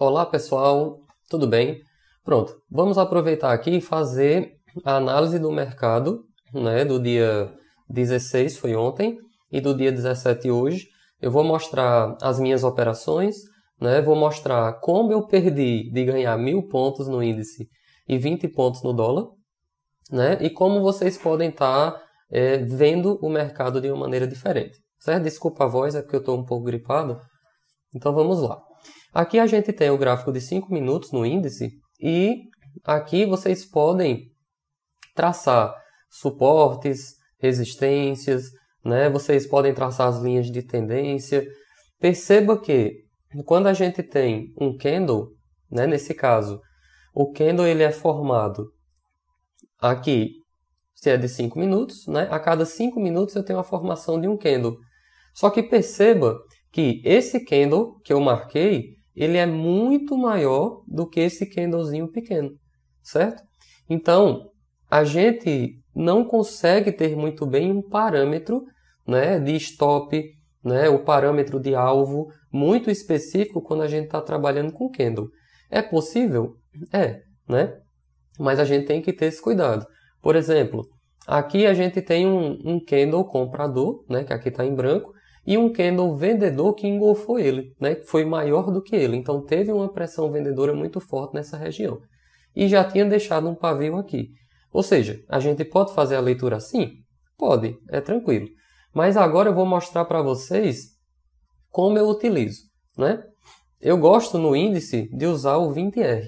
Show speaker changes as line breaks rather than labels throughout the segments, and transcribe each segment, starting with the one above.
Olá pessoal, tudo bem? Pronto, vamos aproveitar aqui e fazer a análise do mercado, né, do dia 16, foi ontem, e do dia 17 hoje. Eu vou mostrar as minhas operações, né, vou mostrar como eu perdi de ganhar 1.000 pontos no índice e 20 pontos no dólar, né, e como vocês podem estar vendo o mercado de uma maneira diferente, certo? Desculpa a voz, é porque eu estou um pouco gripado. Então vamos lá. Aqui a gente tem o gráfico de 5 minutos no índice e aqui vocês podem traçar suportes, resistências, né? Vocês podem traçar as linhas de tendência. Perceba que quando a gente tem um candle, né? Nesse caso, o candle ele é formado aqui, se é de 5 minutos, né? A cada 5 minutos eu tenho a formação de um candle. Só que perceba que esse candle que eu marquei, ele é muito maior do que esse candlezinho pequeno, certo? Então, a gente não consegue ter muito bem um parâmetro, né, de stop, né, o parâmetro de alvo muito específico quando a gente está trabalhando com candle. É possível? É, né? Mas a gente tem que ter esse cuidado. Por exemplo, aqui a gente tem um candle comprador, né, que aqui está em branco, e um candle vendedor que engolfou ele, né, que foi maior do que ele. Então teve uma pressão vendedora muito forte nessa região. E já tinha deixado um pavio aqui. Ou seja, a gente pode fazer a leitura assim? Pode, é tranquilo. Mas agora eu vou mostrar para vocês como eu utilizo, né? Eu gosto no índice de usar o 20R,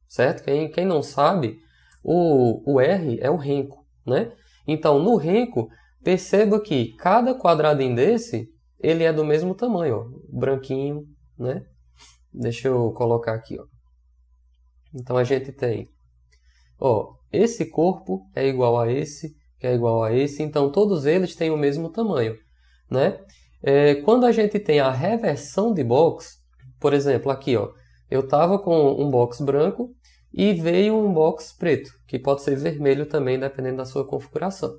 certo? Quem não sabe, o R é o renco, né? Então no renco, perceba que cada quadradinho desse, ele é do mesmo tamanho, ó, branquinho, né? Deixa eu colocar aqui, ó. Então a gente tem, ó, esse corpo é igual a esse, que é igual a esse, então todos eles têm o mesmo tamanho, né? Quando a gente tem a reversão de box, por exemplo, aqui, ó, eu estava com um box branco e veio um box preto, que pode ser vermelho também, dependendo da sua configuração.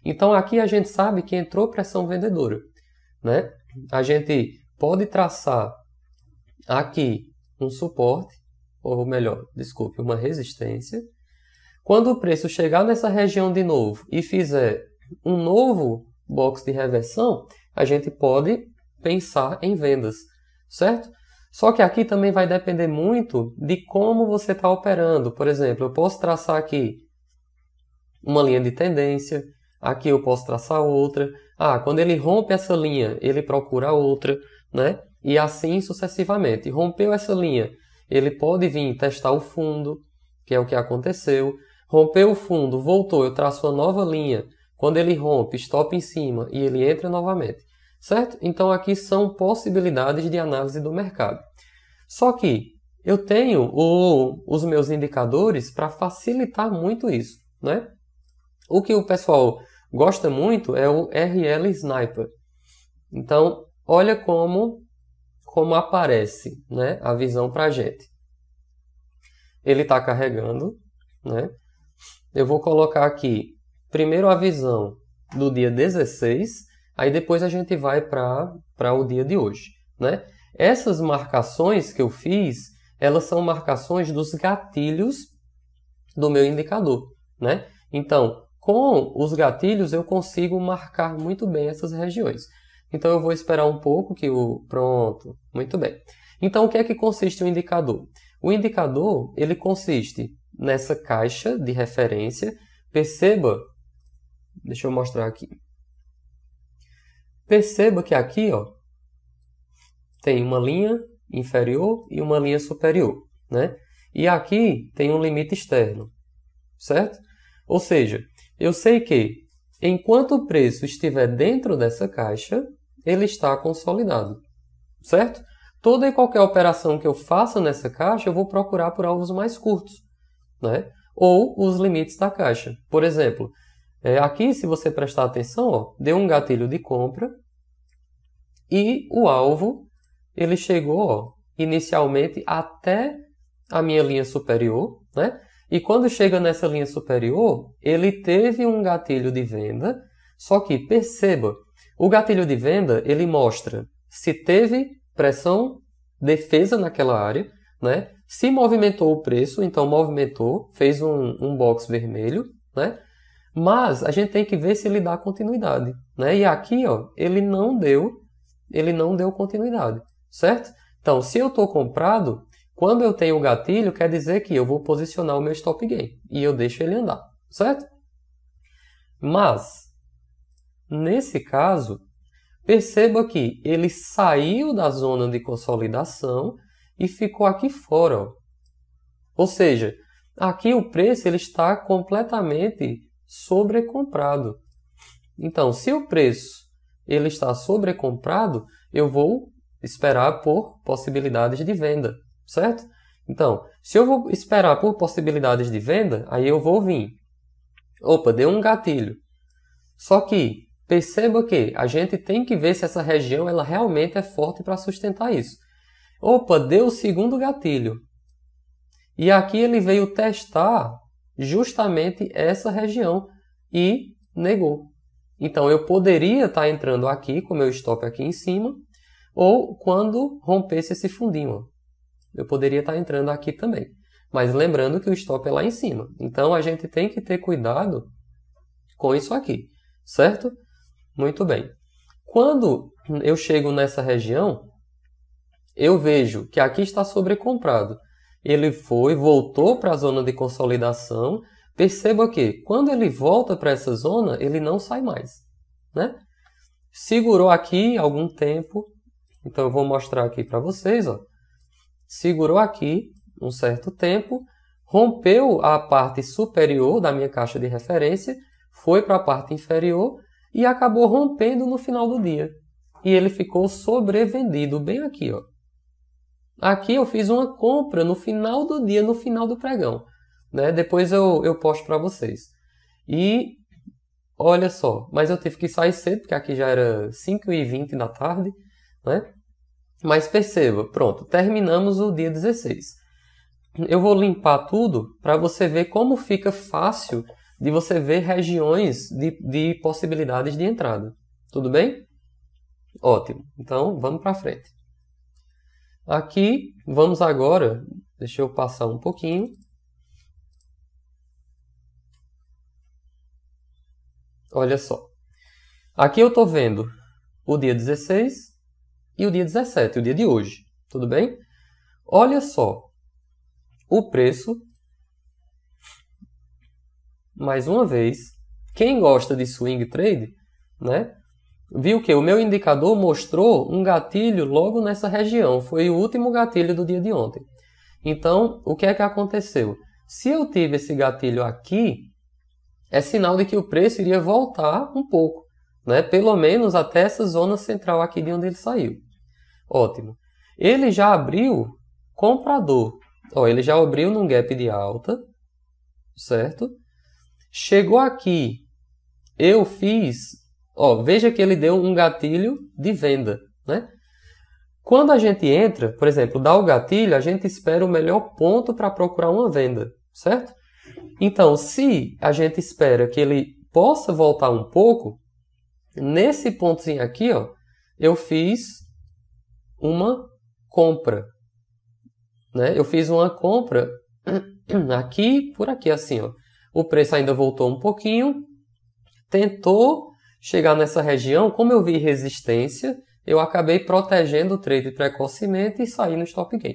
Então aqui a gente sabe que entrou pressão vendedora, né? A gente pode traçar aqui um suporte, ou melhor, desculpe, uma resistência. Quando o preço chegar nessa região de novo e fizer um novo box de reversão, a gente pode pensar em vendas, certo? Só que aqui também vai depender muito de como você está operando. Por exemplo, eu posso traçar aqui uma linha de tendência, aqui eu posso traçar outra. Quando ele rompe essa linha, ele procura outra, né? E assim sucessivamente. Rompeu essa linha, ele pode vir testar o fundo, que é o que aconteceu. Rompeu o fundo, voltou, eu traço uma nova linha. Quando ele rompe, stop em cima e ele entra novamente, certo? Então aqui são possibilidades de análise do mercado. Só que eu tenho os meus indicadores para facilitar muito isso, né? O que o pessoal gosta muito é o RL Sniper. Então, olha como aparece, né, a visão para a gente. Ele está carregando, né? Eu vou colocar aqui primeiro a visão do dia 16, aí depois a gente vai para o dia de hoje, né? Essas marcações que eu fiz, elas são marcações dos gatilhos do meu indicador, né? Então, com os gatilhos eu consigo marcar muito bem essas regiões. Então eu vou esperar um pouco que Pronto, muito bem. Então o que é que consiste o indicador? O indicador, ele consiste nessa caixa de referência. Perceba, deixa eu mostrar aqui. Perceba que aqui, ó, tem uma linha inferior e uma linha superior, né? E aqui tem um limite externo, certo? Ou seja, eu sei que enquanto o preço estiver dentro dessa caixa, ele está consolidado, certo? Toda e qualquer operação que eu faça nessa caixa, eu vou procurar por alvos mais curtos, né? Ou os limites da caixa. Por exemplo, aqui, se você prestar atenção, ó, deu um gatilho de compra e o alvo, ele chegou, ó, inicialmente até a minha linha superior, né? E quando chega nessa linha superior, ele teve um gatilho de venda, só que perceba, o gatilho de venda, ele mostra se teve pressão, defesa naquela área, né? Se movimentou o preço, então movimentou, fez um box vermelho, né? Mas a gente tem que ver se ele dá continuidade, né? E aqui, ó, ele não deu continuidade, certo? Então, se eu estou comprado, quando eu tenho o gatilho, quer dizer que eu vou posicionar o meu stop gain e eu deixo ele andar, certo? Mas, nesse caso, perceba que ele saiu da zona de consolidação e ficou aqui fora, ó. Ou seja, aqui o preço ele está completamente sobrecomprado. Então, se o preço ele está sobrecomprado, eu vou esperar por possibilidades de venda, certo? Então, se eu vou esperar por possibilidades de venda, aí eu vou vir. Opa, deu um gatilho. Só que perceba que a gente tem que ver se essa região ela realmente é forte para sustentar isso. Opa, deu o segundo gatilho. E aqui ele veio testar justamente essa região e negou. Então eu poderia estar entrando aqui com o meu stop aqui em cima, ou quando rompesse esse fundinho, eu poderia estar entrando aqui também. Mas lembrando que o stop é lá em cima. Então a gente tem que ter cuidado com isso aqui, certo? Muito bem. Quando eu chego nessa região, eu vejo que aqui está sobrecomprado. Ele voltou para a zona de consolidação. Perceba que quando ele volta para essa zona, ele não sai mais, né? Segurou aqui algum tempo. Então eu vou mostrar aqui para vocês, ó. Segurou aqui um certo tempo, rompeu a parte superior da minha caixa de referência, foi para a parte inferior e acabou rompendo no final do dia. E ele ficou sobrevendido bem aqui, ó. Aqui eu fiz uma compra no final do dia, no final do pregão, né? Depois eu posto para vocês. E olha só, mas eu tive que sair cedo, porque aqui já era 5h20 da tarde, né? Mas perceba, pronto, terminamos o dia 16. Eu vou limpar tudo para você ver como fica fácil de você ver regiões de possibilidades de entrada. Tudo bem? Ótimo. Então, vamos para frente. Aqui, vamos agora, deixa eu passar um pouquinho. Olha só. Aqui eu estou vendo o dia 16 e o dia 17, o dia de hoje. Tudo bem? Olha só. O preço, mais uma vez, quem gosta de swing trade, né? Viu que o meu indicador mostrou um gatilho logo nessa região. Foi o último gatilho do dia de ontem. Então, o que é que aconteceu? Se eu tive esse gatilho aqui, é sinal de que o preço iria voltar um pouco, né? Pelo menos até essa zona central aqui de onde ele saiu. Ótimo. Ele já abriu comprador. Ó, ele já abriu num gap de alta, certo? Chegou aqui, eu fiz... Ó, veja que ele deu um gatilho de venda, né? Quando a gente entra, por exemplo, dá o gatilho, a gente espera o melhor ponto para procurar uma venda, certo? Então, se a gente espera que ele possa voltar um pouco, nesse pontozinho aqui, ó, eu fiz uma compra, né? Eu fiz uma compra aqui, por aqui, assim, ó. O preço ainda voltou um pouquinho, tentou chegar nessa região. Como eu vi resistência, eu acabei protegendo o trade precocemente e saí no stop gain.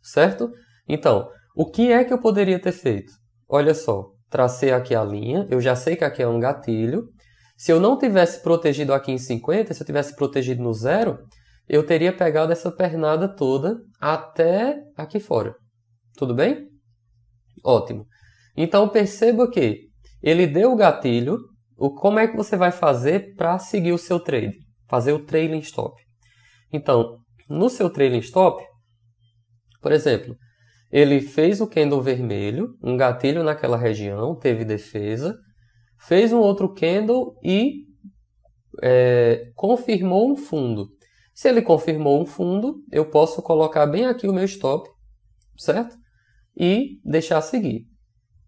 Certo? Então, o que é que eu poderia ter feito? Olha só, tracei aqui a linha, eu já sei que aqui é um gatilho. Se eu não tivesse protegido aqui em 50, se eu tivesse protegido no 0, eu teria pegado essa pernada toda até aqui fora. Tudo bem? Ótimo. Então, perceba que ele deu o gatilho. Como é que você vai fazer para seguir o seu trade? Fazer o trailing stop. Então, no seu trailing stop, por exemplo, ele fez o candle vermelho, um gatilho naquela região, teve defesa, fez um outro candle e confirmou um fundo. Se ele confirmou um fundo, eu posso colocar bem aqui o meu stop, certo? E deixar seguir.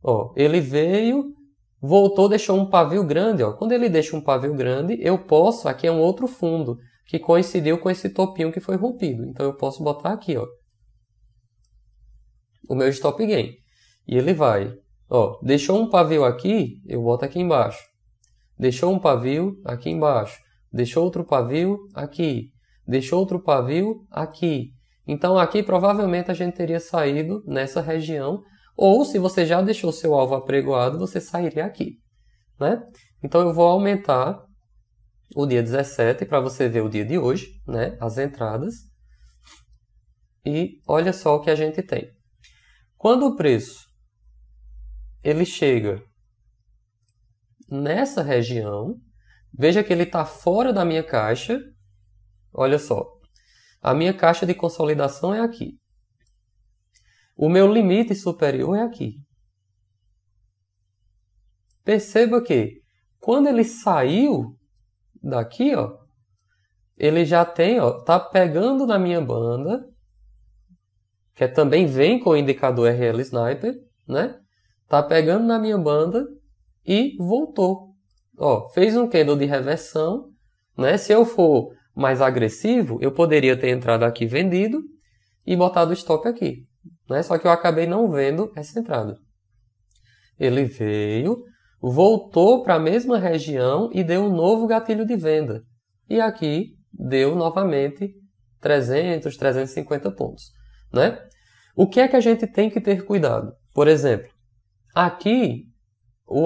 Ó, ele veio, voltou, deixou um pavio grande. Ó. Quando ele deixa um pavio grande, eu posso... Aqui é um outro fundo, que coincidiu com esse topinho que foi rompido. Então eu posso botar aqui, ó, o meu stop gain. E ele vai, ó, deixou um pavio aqui, eu boto aqui embaixo. Deixou um pavio aqui embaixo. Deixou outro pavio aqui. Deixou outro pavio aqui. Então aqui provavelmente a gente teria saído nessa região. Ou se você já deixou seu alvo apregoado, você sairia aqui, né? Então eu vou aumentar o dia 17 para você ver o dia de hoje, né? As entradas. E olha só o que a gente tem. Quando o preço ele chega nessa região, veja que ele está fora da minha caixa. Olha só, a minha caixa de consolidação é aqui. O meu limite superior é aqui. Perceba que quando ele saiu daqui, ó, ele já tem, ó, tá pegando na minha banda, que também vem com o indicador RL Sniper, né? Tá pegando na minha banda e voltou. Ó, fez um candle de reversão, né? Se eu for mais agressivo, eu poderia ter entrado aqui vendido e botado o stop aqui, né? Só que eu acabei não vendo essa entrada. Ele veio, voltou para a mesma região e deu um novo gatilho de venda. E aqui deu novamente 300, 350 pontos, né? O que é que a gente tem que ter cuidado? Por exemplo, aqui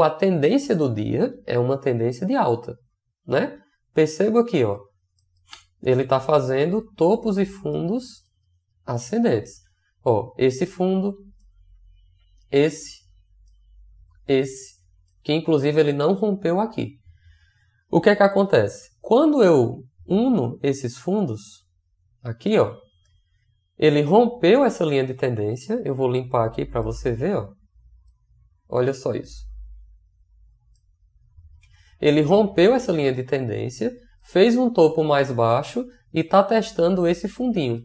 a tendência do dia é uma tendência de alta, né? Perceba aqui, ó, ele está fazendo topos e fundos ascendentes. Ó, esse fundo, esse, que inclusive ele não rompeu aqui. O que é que acontece? Quando eu uno esses fundos, aqui, ó, ele rompeu essa linha de tendência. Eu vou limpar aqui para você ver, ó. Olha só isso. Ele rompeu essa linha de tendência, fez um topo mais baixo e está testando esse fundinho,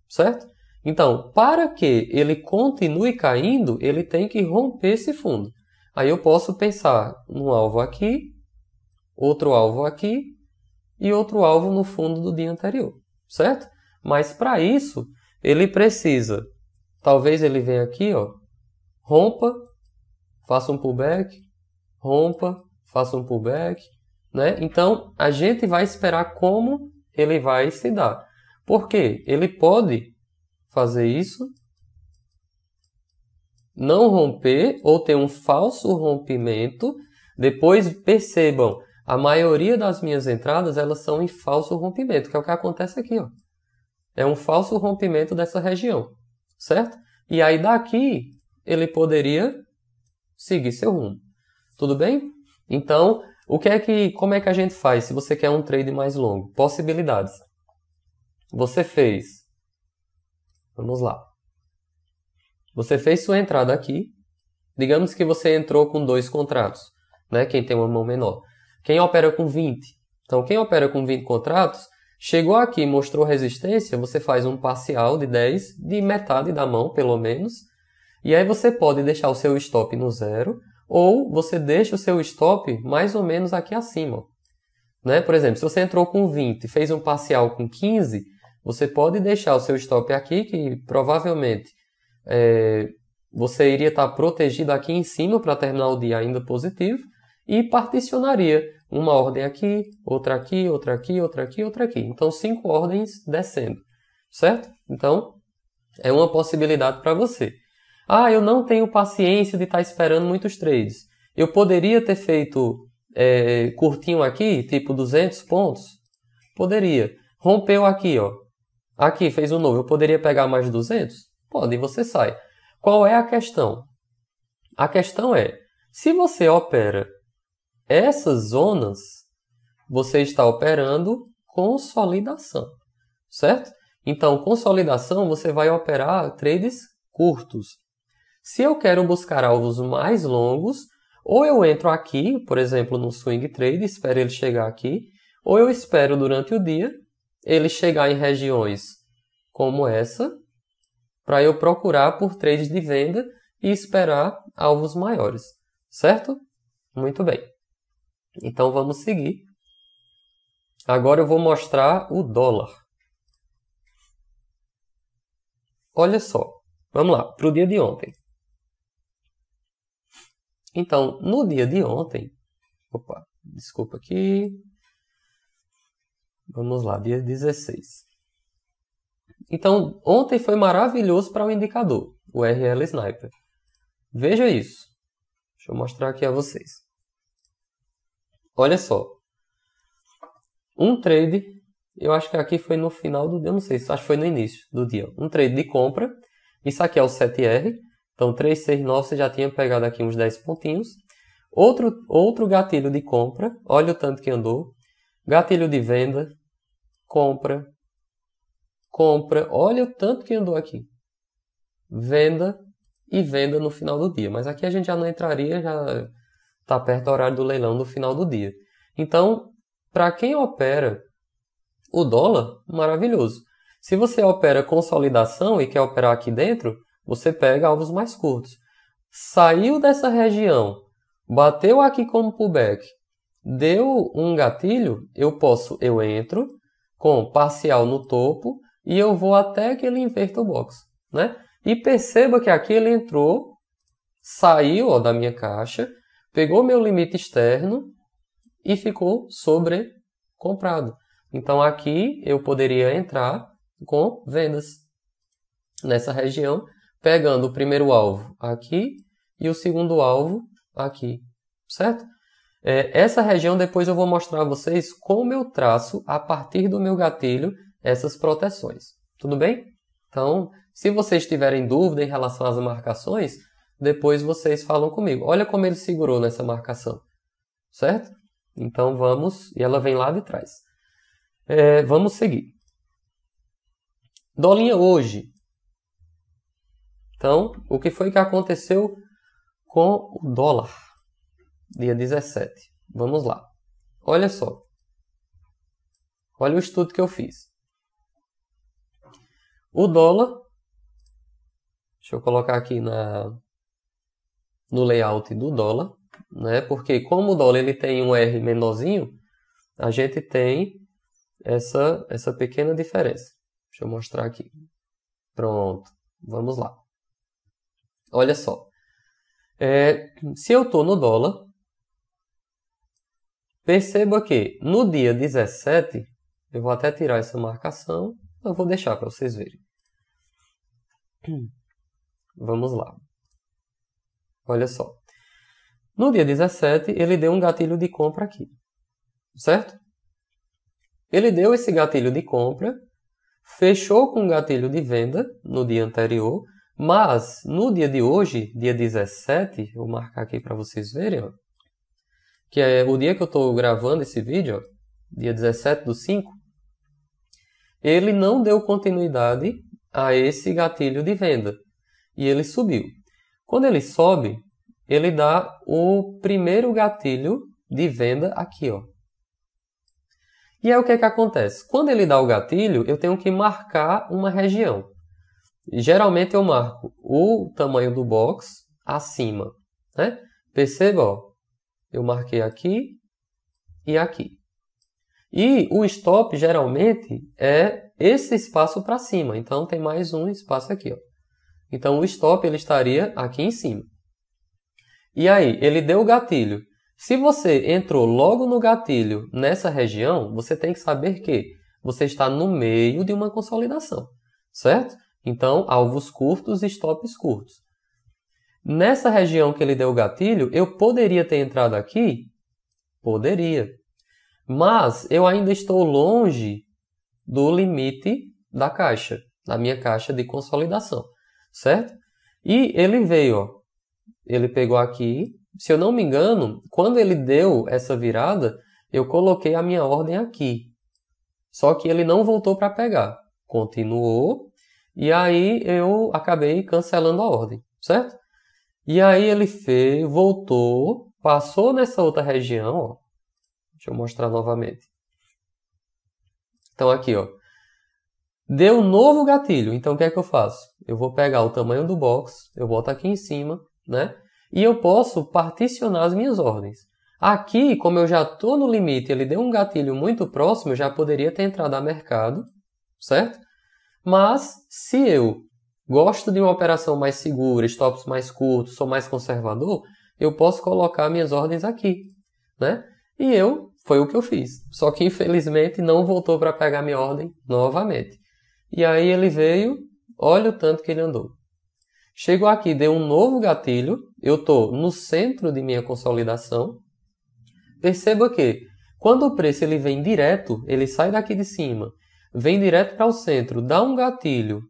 certo? Então, para que ele continue caindo, ele tem que romper esse fundo. Aí eu posso pensar num alvo aqui, outro alvo aqui e outro alvo no fundo do dia anterior, certo? Mas para isso, ele precisa, talvez ele venha aqui, ó, rompa, faça um pullback, rompa, faça um pullback, né? Então, a gente vai esperar como ele vai se dar. Por quê? Ele pode fazer isso, não romper ou ter um falso rompimento. Depois, percebam, a maioria das minhas entradas, elas são em falso rompimento, que é o que acontece aqui, ó. É um falso rompimento dessa região, certo? E aí daqui, ele poderia seguir seu rumo. Tudo bem? Então, como é que a gente faz se você quer um trade mais longo? Possibilidades. Você fez, vamos lá. Você fez sua entrada aqui. Digamos que você entrou com 2 contratos, né? Quem tem uma mão menor. Quem opera com 20? Então, quem opera com 20 contratos, chegou aqui, mostrou resistência, você faz um parcial de 10, de metade da mão, pelo menos. E aí você pode deixar o seu stop no 0, ou você deixa o seu stop mais ou menos aqui acima, né? Por exemplo, se você entrou com 20 e fez um parcial com 15, você pode deixar o seu stop aqui, que provavelmente você iria estar protegido aqui em cima para terminar o dia ainda positivo, e particionaria uma ordem aqui, outra aqui, outra aqui, outra aqui, outra aqui. Então, 5 ordens descendo, certo? Então, é uma possibilidade para você. Ah, eu não tenho paciência de estar esperando muitos trades. Eu poderia ter feito curtinho aqui, tipo 200 pontos? Poderia. Rompeu aqui, ó. Aqui, fez um novo. Eu poderia pegar mais 200? Pode, e você sai. Qual é a questão? A questão é, se você opera essas zonas, você está operando consolidação, certo? Então, consolidação, você vai operar trades curtos. Se eu quero buscar alvos mais longos, ou eu entro aqui, por exemplo, no swing trade, espero ele chegar aqui, ou eu espero durante o dia ele chegar em regiões como essa, para eu procurar por trades de venda e esperar alvos maiores, certo? Muito bem. Então vamos seguir. Agora eu vou mostrar o dólar. Olha só. Vamos lá, para o dia de ontem. Então, no dia de ontem... Opa, desculpa aqui. Vamos lá, dia 16. Então, ontem foi maravilhoso para o indicador, o RL Sniper. Veja isso. Deixa eu mostrar aqui a vocês. Olha só. Um trade, eu acho que aqui foi no final do dia, eu não sei, acho que foi no início do dia. Um trade de compra. Isso aqui é o 7R. Então, 369 você já tinha pegado aqui uns 10 pontinhos. Outro gatilho de compra. Olha o tanto que andou. Gatilho de venda. Compra. Compra. Olha o tanto que andou aqui. Venda e venda no final do dia. Mas aqui a gente já não entraria, já está perto do horário do leilão do final do dia. Então, para quem opera o dólar, maravilhoso. Se você opera consolidação e quer operar aqui dentro, você pega alvos mais curtos. Saiu dessa região, bateu aqui como pullback, deu um gatilho, eu entro com parcial no topo e eu vou até que ele inverta o box, né? E perceba que aqui ele entrou, saiu da minha caixa, pegou meu limite externo e ficou sobrecomprado. Então aqui eu poderia entrar com vendas nessa região, pegando o primeiro alvo aqui e o segundo alvo aqui, certo? Essa região depois eu vou mostrar a vocês como eu traço a partir do meu gatilho essas proteções, tudo bem? Então, se vocês tiverem dúvida em relação às marcações, depois vocês falam comigo. Olha como ele segurou nessa marcação, certo? Então vamos, e ela vem lá de trás. Vamos seguir. Dolinha hoje. Então, o que foi que aconteceu com o dólar? Dia 17. Vamos lá. Olha só. Olha o estudo que eu fiz. O dólar. Deixa eu colocar aqui no layout do dólar, né? Porque como o dólar ele tem um R menorzinho, a gente tem essa pequena diferença. Deixa eu mostrar aqui. Pronto. Vamos lá. Olha só. Se eu estou no dólar, perceba que no dia 17, eu vou até tirar essa marcação, eu vou deixar para vocês verem. Vamos lá. Olha só. No dia 17, ele deu um gatilho de compra aqui. Certo? Ele deu esse gatilho de compra, fechou com um gatilho de venda no dia anterior, mas no dia de hoje, dia 17, vou marcar aqui para vocês verem, ó, que é o dia que eu estou gravando esse vídeo, ó, dia 17/5, ele não deu continuidade a esse gatilho de venda e ele subiu. Quando ele sobe, ele dá o primeiro gatilho de venda aqui, ó. E aí o que é que acontece? Quando ele dá o gatilho, eu tenho que marcar uma região. Geralmente eu marco o tamanho do box acima, né? Perceba, ó, eu marquei aqui e aqui. E o stop geralmente é esse espaço para cima, então tem mais um espaço aqui, ó. Então o stop ele estaria aqui em cima. E aí, ele deu o gatilho. Se você entrou logo no gatilho nessa região, você tem que saber que você está no meio de uma consolidação, certo? Então, alvos curtos e stops curtos. Nessa região que ele deu o gatilho, eu poderia ter entrado aqui? Poderia. Mas eu ainda estou longe do limite da caixa, da minha caixa de consolidação, certo? E ele veio, ó, ele pegou aqui. Se eu não me engano, quando ele deu essa virada, eu coloquei a minha ordem aqui. Só que ele não voltou para pegar. Continuou. E aí eu acabei cancelando a ordem, certo? E aí ele voltou, passou nessa outra região, ó. Deixa eu mostrar novamente. Então aqui, ó. Deu um novo gatilho. Então o que é que eu faço? Eu vou pegar o tamanho do box, eu boto aqui em cima, né? E eu posso particionar as minhas ordens. Aqui, como eu já estou no limite, ele deu um gatilho muito próximo, eu já poderia ter entrado a mercado, certo? Mas, se eu gosto de uma operação mais segura, stops mais curtos, sou mais conservador, eu posso colocar minhas ordens aqui, né? E foi o que eu fiz. Só que, infelizmente, não voltou para pegar minha ordem novamente. E aí ele veio, olha o tanto que ele andou. Chegou aqui, deu um novo gatilho, eu estou no centro de minha consolidação. Perceba que, quando o preço ele vem direto, ele sai daqui de cima, vem direto para o centro, dá um gatilho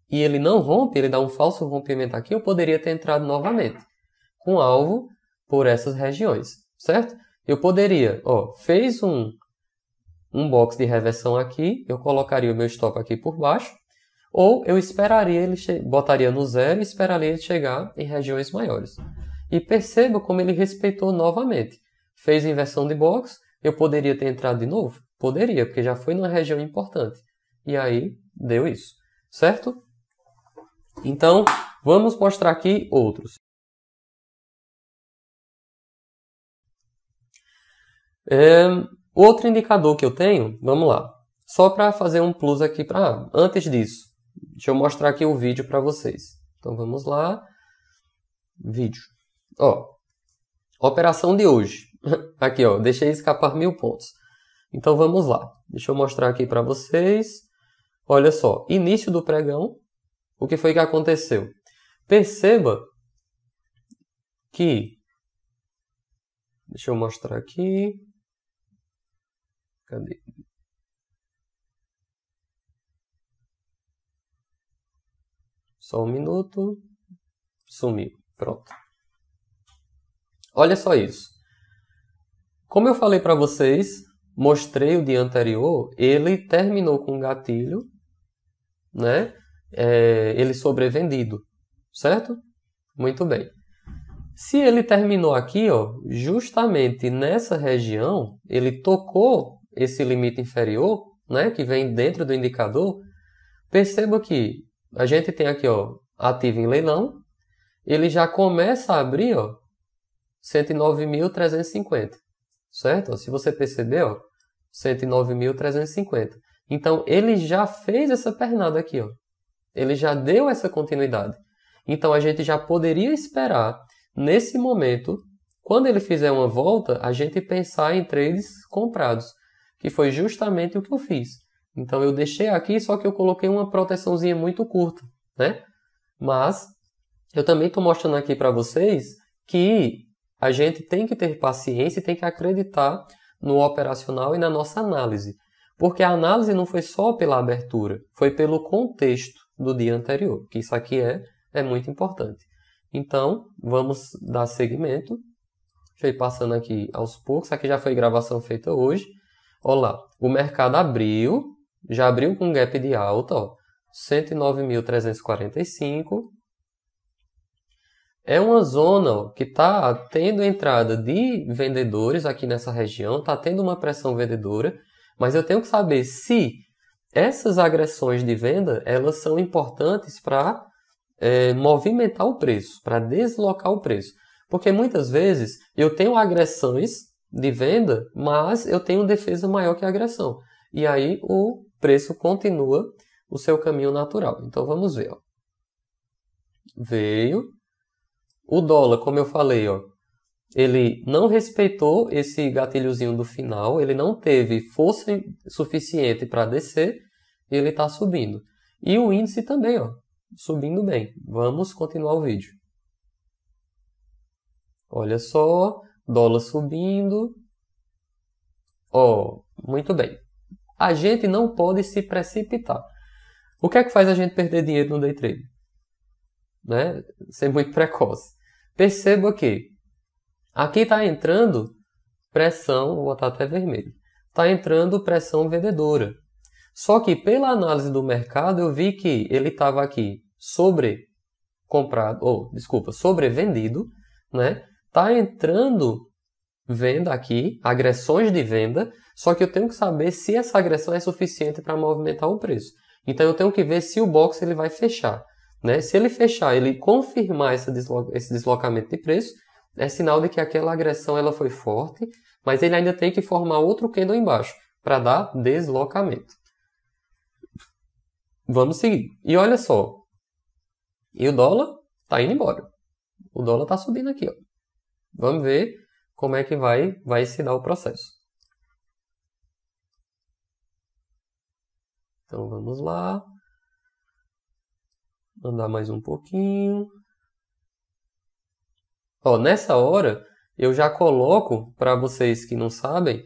e ele não rompe, ele dá um falso rompimento aqui, eu poderia ter entrado novamente, com alvo por essas regiões, certo? Eu poderia, fez um box de reversão aqui, eu colocaria o meu stop aqui por baixo, ou eu esperaria ele botaria no zero e esperaria ele chegar em regiões maiores. E perceba como ele respeitou novamente. Fez inversão de box, eu poderia ter entrado de novo? Poderia, porque já foi numa região importante. E aí, deu isso, certo? Então, vamos mostrar aqui outros. Outro indicador que eu tenho, vamos lá. Só para fazer um plus aqui, antes disso, deixa eu mostrar aqui o vídeo para vocês. Então, vamos lá. Vídeo. Operação de hoje. Aqui, deixei escapar 1000 pontos. Então, vamos lá. Deixa eu mostrar aqui para vocês. Olha só, início do pregão. O que foi que aconteceu? Perceba que... Deixa eu mostrar aqui. Cadê? Só um minuto. Sumiu. Pronto. Olha só isso. Como eu falei para vocês, mostrei o dia anterior, ele terminou com um gatilho, né? Ele sobrevendido, certo? Muito bem. Se ele terminou aqui, justamente nessa região, ele tocou esse limite inferior, né? Que vem dentro do indicador. Perceba que a gente tem aqui, ativo em leilão, ele já começa a abrir, 109.350, certo? Se você perceber, 109.350. Então, ele já fez essa pernada aqui, Ele já deu essa continuidade. Então, a gente já poderia esperar, nesse momento, quando ele fizer uma volta, a gente pensar em trades comprados, que foi justamente o que eu fiz. Então, eu deixei aqui, só que eu coloquei uma proteçãozinha muito curta, né? Mas, eu também estou mostrando aqui para vocês que a gente tem que ter paciência e tem que acreditar no operacional e na nossa análise. Porque a análise não foi só pela abertura, foi pelo contexto do dia anterior, que isso aqui é muito importante. Então, vamos dar seguimento. Deixa eu ir passando aqui aos poucos. Aqui já foi gravação feita hoje. Olha lá, o mercado abriu, já abriu com gap de alta, 109.345. É uma zona que está tendo entrada de vendedores aqui nessa região, está tendo uma pressão vendedora, mas eu tenho que saber se essas agressões de venda elas são importantes para movimentar o preço, para deslocar o preço. Porque muitas vezes eu tenho agressões de venda, mas eu tenho defesa maior que a agressão. E aí o preço continua o seu caminho natural. Então vamos ver. Veio. O dólar, como eu falei, ele não respeitou esse gatilhozinho do final, ele não teve força suficiente para descer, e ele está subindo. E o índice também, subindo bem. Vamos continuar o vídeo. Olha só, dólar subindo. Muito bem. A gente não pode se precipitar. O que é que faz a gente perder dinheiro no day trade? Né? Ser muito precoce. Perceba que aqui está entrando pressão, vou botar até vermelho, está entrando pressão vendedora. Só que pela análise do mercado eu vi que ele estava aqui sobrevendido, né? Está entrando venda aqui, agressões de venda, só que eu tenho que saber se essa agressão é suficiente para movimentar o preço. Então eu tenho que ver se o box ele vai fechar. Né? Se ele fechar, ele confirmar esse deslocamento de preço, é sinal de que aquela agressão ela foi forte, mas ele ainda tem que formar outro candle embaixo para dar deslocamento. Vamos seguir. E olha só. E o dólar está indo embora. O dólar está subindo aqui, ó. Vamos ver como é que vai se dar o processo. Então vamos lá. Andar mais um pouquinho. Ó, nessa hora, eu já coloco, para vocês que não sabem,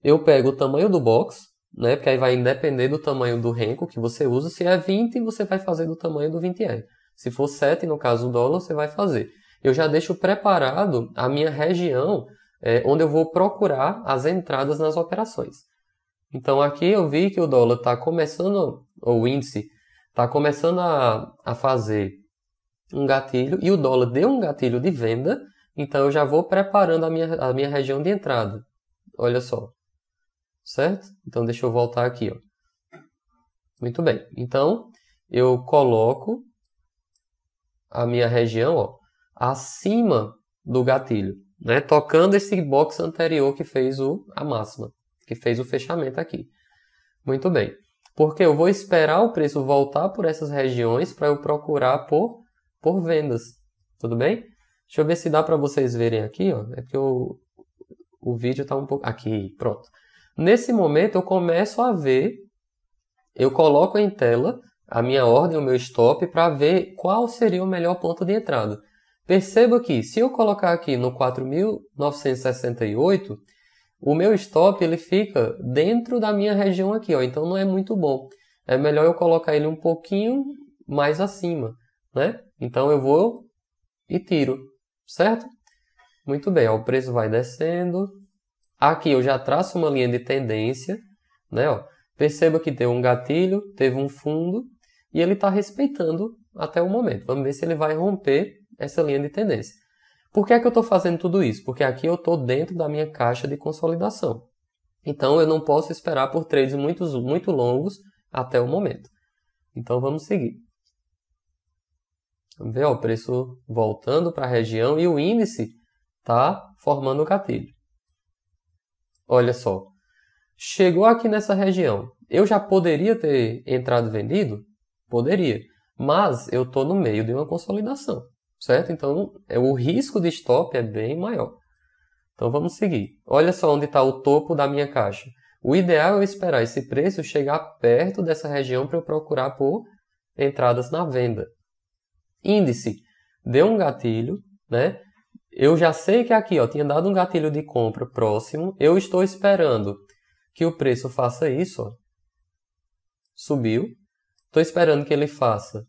eu pego o tamanho do box, né? Porque aí vai depender do tamanho do renko que você usa. Se é 20, você vai fazer do tamanho do 20R. Se for 7, no caso do dólar, você vai fazer. Eu já deixo preparado a minha região onde eu vou procurar as entradas nas operações. Então aqui eu vi que o dólar está começando, ou o índice está começando a fazer um gatilho, e o dólar deu um gatilho de venda, então eu já vou preparando a minha região de entrada. Olha só. Certo? Então deixa eu voltar aqui, ó. Muito bem. Então eu coloco a minha região, ó, acima do gatilho, né? Tocando esse box anterior que fez a máxima, que fez o fechamento aqui. Muito bem. Porque eu vou esperar o preço voltar por essas regiões para eu procurar por vendas. Tudo bem? Deixa eu ver se dá para vocês verem aqui, ó. É porque o vídeo está um pouco... Aqui, pronto. Nesse momento eu começo a ver, eu coloco em tela a minha ordem, o meu stop, para ver qual seria o melhor ponto de entrada. Perceba que se eu colocar aqui no 4.968, o meu stop ele fica dentro da minha região aqui, ó. Então não é muito bom. É melhor eu colocar ele um pouquinho mais acima, né? Então eu vou e tiro, certo? Muito bem, ó, o preço vai descendo. Aqui eu já traço uma linha de tendência, né? Ó. Perceba que tem um gatilho, teve um fundo e ele está respeitando até o momento. Vamos ver se ele vai romper essa linha de tendência. Por que é que eu estou fazendo tudo isso? Porque aqui eu estou dentro da minha caixa de consolidação. Então eu não posso esperar por trades muito longos até o momento. Então vamos seguir. Vamos ver, ó, o preço voltando para a região e o índice está formando o gatilho. Olha só. Chegou aqui nessa região. Eu já poderia ter entrado vendido? Poderia. Mas eu estou no meio de uma consolidação. Certo? Então, o risco de stop é bem maior. Então, vamos seguir. Olha só onde está o topo da minha caixa. O ideal é eu esperar esse preço chegar perto dessa região para eu procurar por entradas na venda. Índice. Deu um gatilho, né? Eu já sei que aqui, ó, tinha dado um gatilho de compra próximo. Eu estou esperando que o preço faça isso, ó. Subiu. Estou esperando que ele faça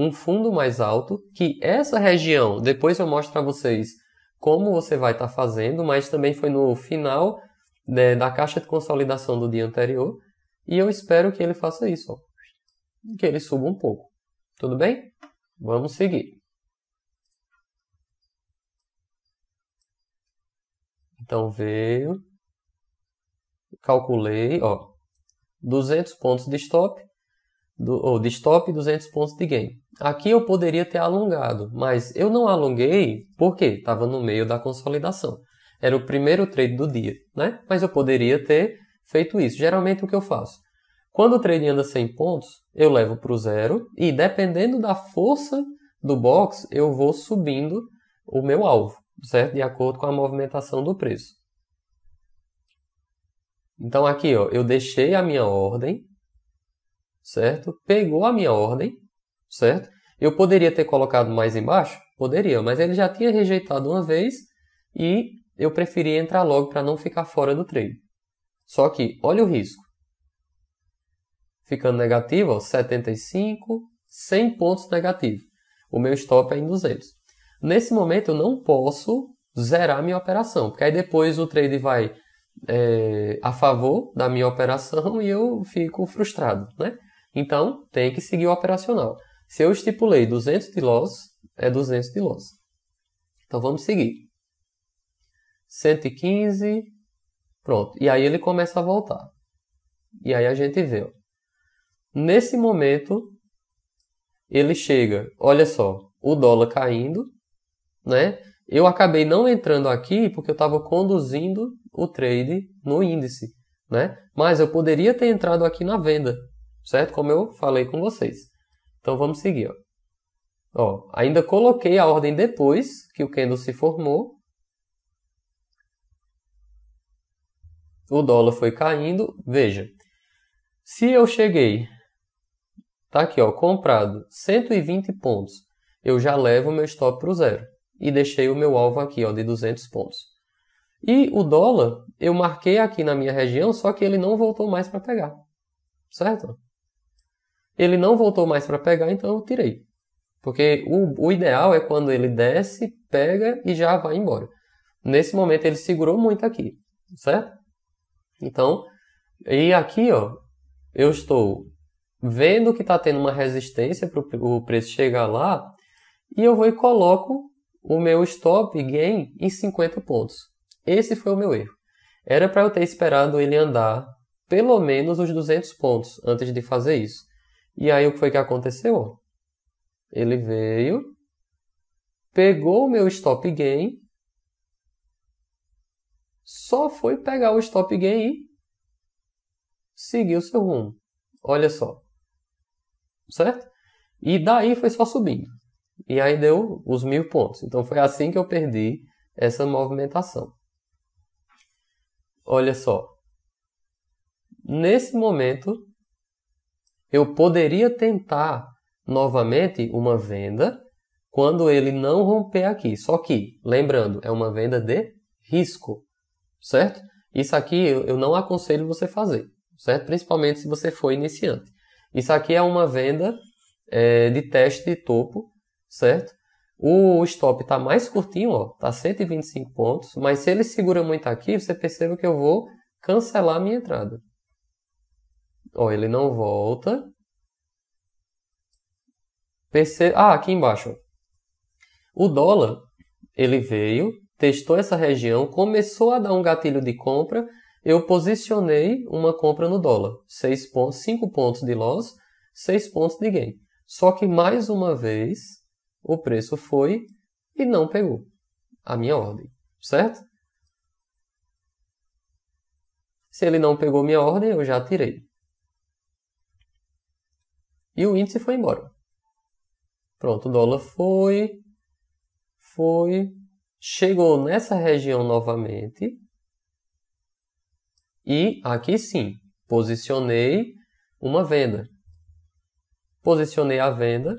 um fundo mais alto, que essa região, depois eu mostro para vocês como você vai estar fazendo, mas também foi no final da caixa de consolidação do dia anterior, e eu espero que ele faça isso, ó, que ele suba um pouco. Tudo bem? Vamos seguir. Então veio, calculei, ó, 200 pontos de stop, de stop e 200 pontos de gain. Aqui eu poderia ter alongado, mas eu não alonguei porque estava no meio da consolidação. Era o primeiro trade do dia, né? Mas eu poderia ter feito isso. Geralmente o que eu faço? Quando o trade anda 100 pontos, eu levo para o zero e dependendo da força do box, eu vou subindo o meu alvo, certo? De acordo com a movimentação do preço. Então aqui, ó, eu deixei a minha ordem, certo? Pegou a minha ordem, certo? Eu poderia ter colocado mais embaixo? Poderia, mas ele já tinha rejeitado uma vez e eu preferi entrar logo para não ficar fora do trade. Só que, olha o risco. Ficando negativo, ó, 75, 100 pontos negativo. O meu stop é em 200. Nesse momento eu não posso zerar minha operação, porque aí depois o trade vai a favor da minha operação e eu fico frustrado, né? Então, tem que seguir o operacional. Se eu estipulei 200 de loss, é 200 de loss. Então, vamos seguir. 115, pronto. E aí ele começa a voltar. E aí a gente vê, ó. Nesse momento, ele chega, olha só, o dólar caindo, né? eu acabei não entrando aqui porque eu estava conduzindo o trade no índice, né? Mas eu poderia ter entrado aqui na venda, certo? Como eu falei com vocês. Então vamos seguir, ó. Ó, ainda coloquei a ordem depois que o candle se formou. O dólar foi caindo. Veja, se eu cheguei, tá aqui, ó, comprado 120 pontos, eu já levo o meu stop para o zero. E deixei o meu alvo aqui, ó, de 200 pontos. E o dólar, eu marquei aqui na minha região, só que ele não voltou mais para pegar. Certo? Ele não voltou mais para pegar, então eu tirei. Porque o ideal é quando ele desce, pega e já vai embora. Nesse momento ele segurou muito aqui. Certo? Então, e aqui, ó, eu estou vendo que está tendo uma resistência para o preço chegar lá, e eu vou e coloco o meu stop gain em 50 pontos. Esse foi o meu erro. Era para eu ter esperado ele andar pelo menos os 200 pontos antes de fazer isso. E aí o que foi que aconteceu? Ele veio, pegou o meu stop gain, só foi pegar o stop gain e seguiu seu rumo. Olha só. Certo? E daí foi só subindo. E aí deu os 1000 pontos. Então foi assim que eu perdi essa movimentação. Olha só. Nesse momento, eu poderia tentar novamente uma venda quando ele não romper aqui. Só que, lembrando, é uma venda de risco. Certo? Isso aqui eu não aconselho você fazer. Certo? Principalmente se você for iniciante. Isso aqui é uma venda de teste de topo. Certo? O stop está mais curtinho, ó, tá 125 pontos, mas se ele segura muito aqui, você percebe que eu vou cancelar a minha entrada. Ó, ele não volta. Aqui embaixo. Ó. O dólar, ele veio, testou essa região, começou a dar um gatilho de compra, eu posicionei uma compra no dólar. 5 pontos de loss, 6 pontos de gain. Só que mais uma vez o preço foi e não pegou a minha ordem, certo? Se ele não pegou minha ordem, eu já tirei. E o índice foi embora. Pronto, o dólar foi, chegou nessa região novamente. E aqui sim, posicionei uma venda. Posicionei a venda.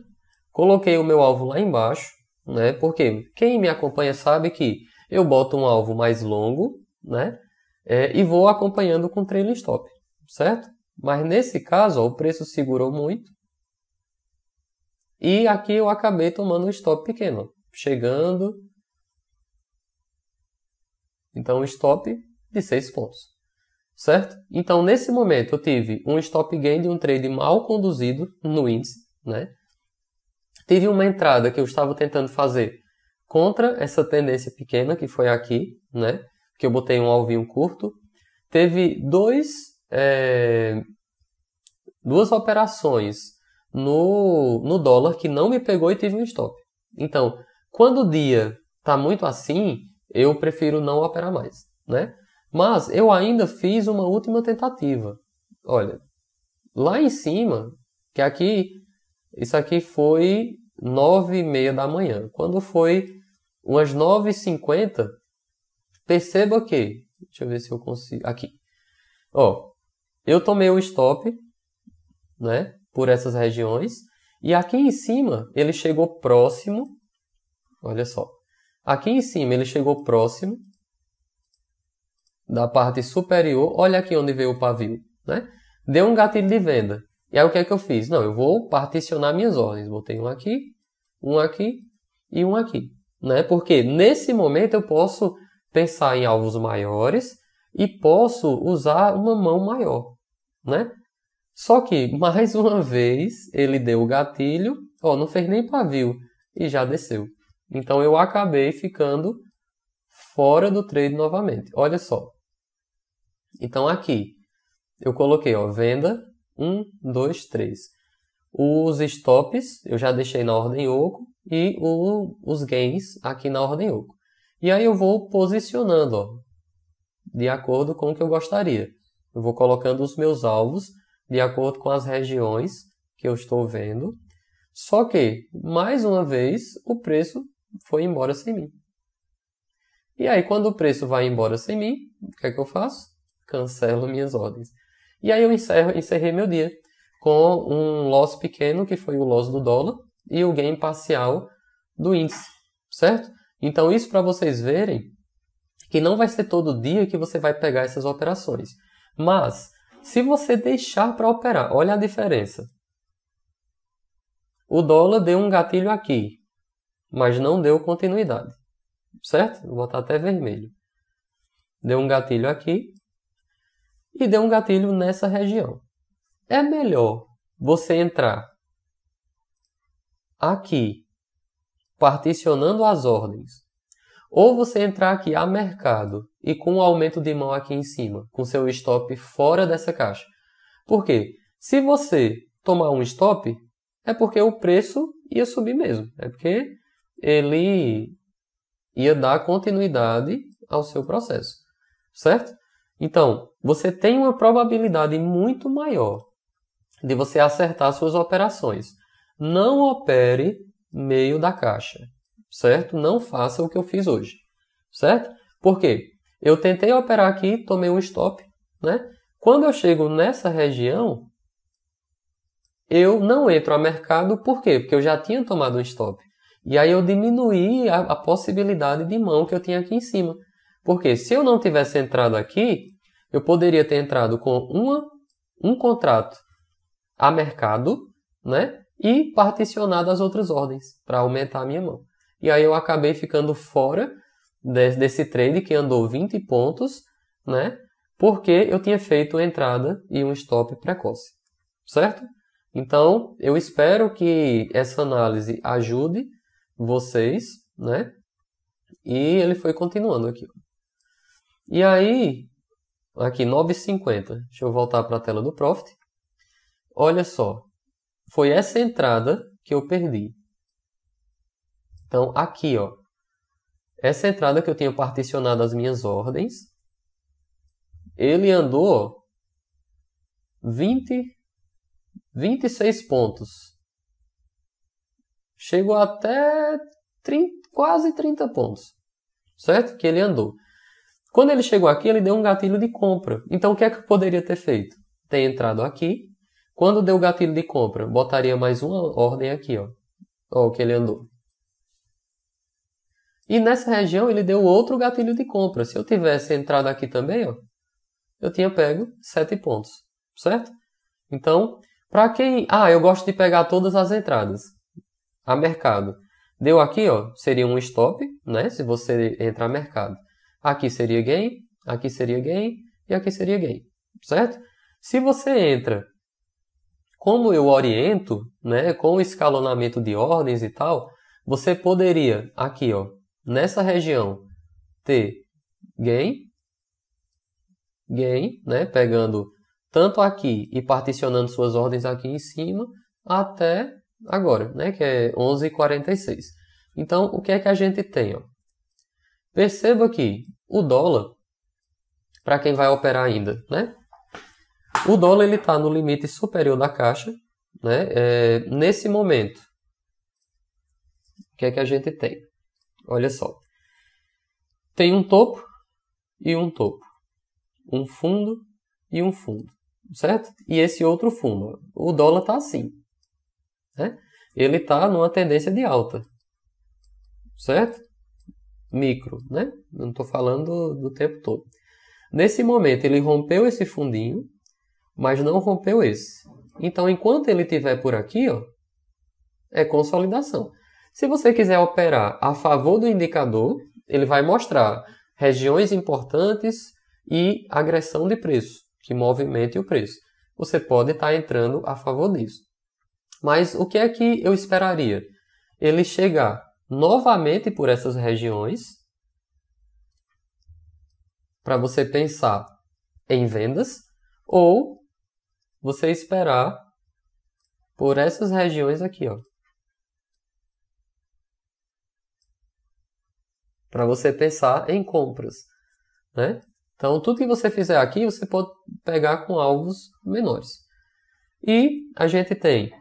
Coloquei o meu alvo lá embaixo, né? Porque quem me acompanha sabe que eu boto um alvo mais longo, né? E vou acompanhando com trailing stop, certo? Mas nesse caso, ó, o preço segurou muito. E aqui eu acabei tomando um stop pequeno, ó, chegando. Então, um stop de 6 pontos, certo? Então, nesse momento, eu tive um stop gain de um trade mal conduzido no índice, né? Tive uma entrada que eu estava tentando fazer contra essa tendência pequena, que foi aqui, né? Que eu botei um alvinho curto. Teve duas operações no dólar que não me pegou e tive um stop. Então, quando o dia está muito assim, eu prefiro não operar mais, né? Mas eu ainda fiz uma última tentativa. Olha, lá em cima, que aqui... Isso aqui foi 9h30 da manhã. Quando foi umas 9h50, perceba que... Deixa eu ver se eu consigo... Aqui. Ó, eu tomei o stop, né, por essas regiões. E aqui em cima, ele chegou próximo. Olha só. Aqui em cima, ele chegou próximo da parte superior. Olha aqui onde veio o pavio, né? Deu um gatilho de venda. E aí o que é que eu fiz? Não, eu vou particionar minhas ordens. Botei um aqui e um aqui. Né? Porque nesse momento eu posso pensar em alvos maiores e posso usar uma mão maior. Né? Só que, mais uma vez, ele deu o gatilho, ó, não fez nem pavio e já desceu. Então eu acabei ficando fora do trade novamente. Olha só. Então aqui eu coloquei, ó, venda 1, 2, 3. Os stops eu já deixei na ordem oco e os gains aqui na ordem oco. E aí eu vou posicionando, ó, de acordo com o que eu gostaria. Eu vou colocando os meus alvos de acordo com as regiões que eu estou vendo. Só que, mais uma vez, o preço foi embora sem mim. E aí, quando o preço vai embora sem mim, o que é que eu faço? Cancelo minhas ordens. E aí eu encerrei meu dia com um loss pequeno, que foi o loss do dólar, e o gain parcial do índice, certo? Então, isso para vocês verem que não vai ser todo dia que você vai pegar essas operações. Mas, se você deixar para operar, olha a diferença. O dólar deu um gatilho aqui, mas não deu continuidade, certo? Vou botar até vermelho. Deu um gatilho aqui e deu um gatilho nessa região. É melhor você entrar aqui, particionando as ordens, ou você entrar aqui a mercado e com o aumento de mão aqui em cima, com seu stop fora dessa caixa. Por quê? Se você tomar um stop, é porque o preço ia subir mesmo. É porque ele ia dar continuidade ao seu processo, certo? Então, você tem uma probabilidade muito maior de você acertar suas operações. Não opere meio da caixa, certo? Não faça o que eu fiz hoje, certo? Por quê? Eu tentei operar aqui, tomei um stop, né? Quando eu chego nessa região, eu não entro a mercado, por quê? Porque eu já tinha tomado um stop. E aí eu diminuí a possibilidade de mão que eu tinha aqui em cima. Porque se eu não tivesse entrado aqui, eu poderia ter entrado com um contrato a mercado, né? E particionado as outras ordens para aumentar a minha mão. E aí eu acabei ficando fora desse trade que andou 20 pontos, né? Porque eu tinha feito entrada e um stop precoce, certo? Então, eu espero que essa análise ajude vocês, né? E ele foi continuando aqui. E aí, aqui 9,50. Deixa eu voltar para a tela do Profit. Olha só, foi essa entrada que eu perdi. Então, aqui, ó, essa entrada que eu tinha particionado as minhas ordens, ele andou 26 pontos. Chegou até quase 30 pontos, certo? Que ele andou. Quando ele chegou aqui, ele deu um gatilho de compra. Então, o que é que eu poderia ter feito? Ter entrado aqui. Quando deu o gatilho de compra, botaria mais uma ordem aqui, ó. Ó, o que ele andou. E nessa região, ele deu outro gatilho de compra. Se eu tivesse entrado aqui também, ó, eu tinha pego 7 pontos, certo? Então, para quem... eu gosto de pegar todas as entradas. A mercado. Deu aqui, ó, seria um stop, né? Se você entrar a mercado. Aqui seria gain, aqui seria gain e aqui seria gain, certo? Se você entra, como eu oriento, né, com o escalonamento de ordens e tal, você poderia aqui, ó, nessa região, ter gain, né, pegando tanto aqui e particionando suas ordens aqui em cima até agora, né, que é 11,46. Então, o que é que a gente tem, ó? Perceba que o dólar, para quem vai operar ainda, né? O dólar ele está no limite superior da caixa, né? Nesse momento, o que é que a gente tem? Olha só, tem um topo e um topo, um fundo e um fundo, certo? E esse outro fundo, o dólar está assim, né? Ele está numa tendência de alta, certo? Micro, né? Não estou falando do tempo todo. Nesse momento, ele rompeu esse fundinho, mas não rompeu esse. Então, enquanto ele estiver por aqui, ó, é consolidação. Se você quiser operar a favor do indicador, ele vai mostrar regiões importantes e agressão de preço, que movimente o preço. Você pode estar entrando a favor disso. Mas o que é que eu esperaria? Ele chegar novamente por essas regiões para você pensar em vendas ou você esperar por essas regiões aqui, ó. para você pensar em compras, né? Então, tudo que você fizer aqui, você pode pegar com alvos menores. E a gente tem...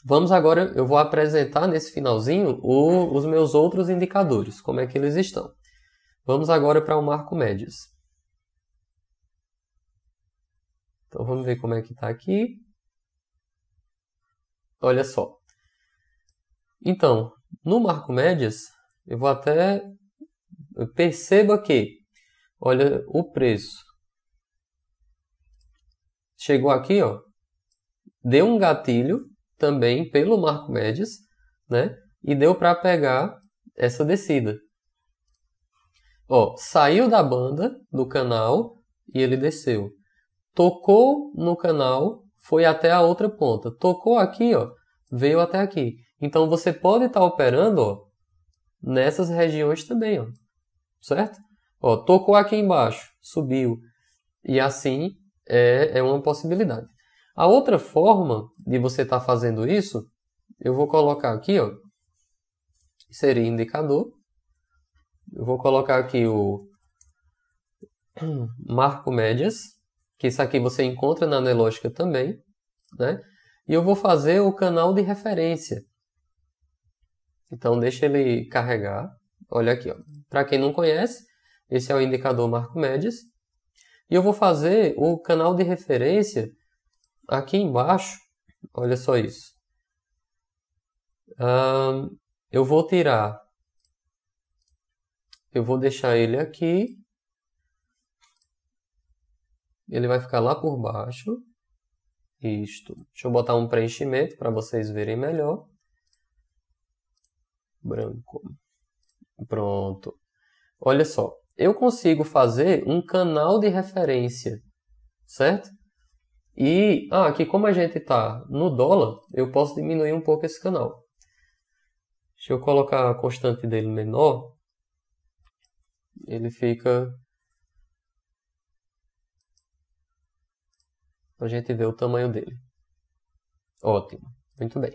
Vamos agora, eu vou apresentar nesse finalzinho os meus outros indicadores, como é que eles estão. Vamos agora para o marco médias. Então, vamos ver como é que está aqui. Olha só. Então, no marco médias, eu vou até... Perceba que, olha, o preço chegou aqui, ó, deu um gatilho também pelo marco médias, né? E deu para pegar essa descida. Ó, saiu da banda do canal e ele desceu. Tocou no canal, foi até a outra ponta. Tocou aqui, ó, veio até aqui. Então você pode estar operando, ó, nessas regiões também, ó, certo? Ó, tocou aqui embaixo, subiu. E assim é uma possibilidade. A outra forma de você estar fazendo isso, eu vou colocar aqui, ó, seria indicador. Eu vou colocar aqui o marco médias, que isso aqui você encontra na Nelogica também, né? E eu vou fazer o canal de referência. Então, deixa ele carregar. Olha aqui, ó. Para quem não conhece, esse é o indicador marco médias. E eu vou fazer o canal de referência aqui embaixo. Olha só isso. Eu vou tirar. Eu vou deixar ele aqui. Ele vai ficar lá por baixo. Isto. Deixa eu botar um preenchimento para vocês verem melhor. Branco. Pronto. Olha só. Eu consigo fazer um canal de referência. Certo? E aqui como a gente está no dólar, eu posso diminuir um pouco esse canal. Deixa eu colocar a constante dele menor. Ele fica... a gente vê o tamanho dele. Ótimo. Muito bem.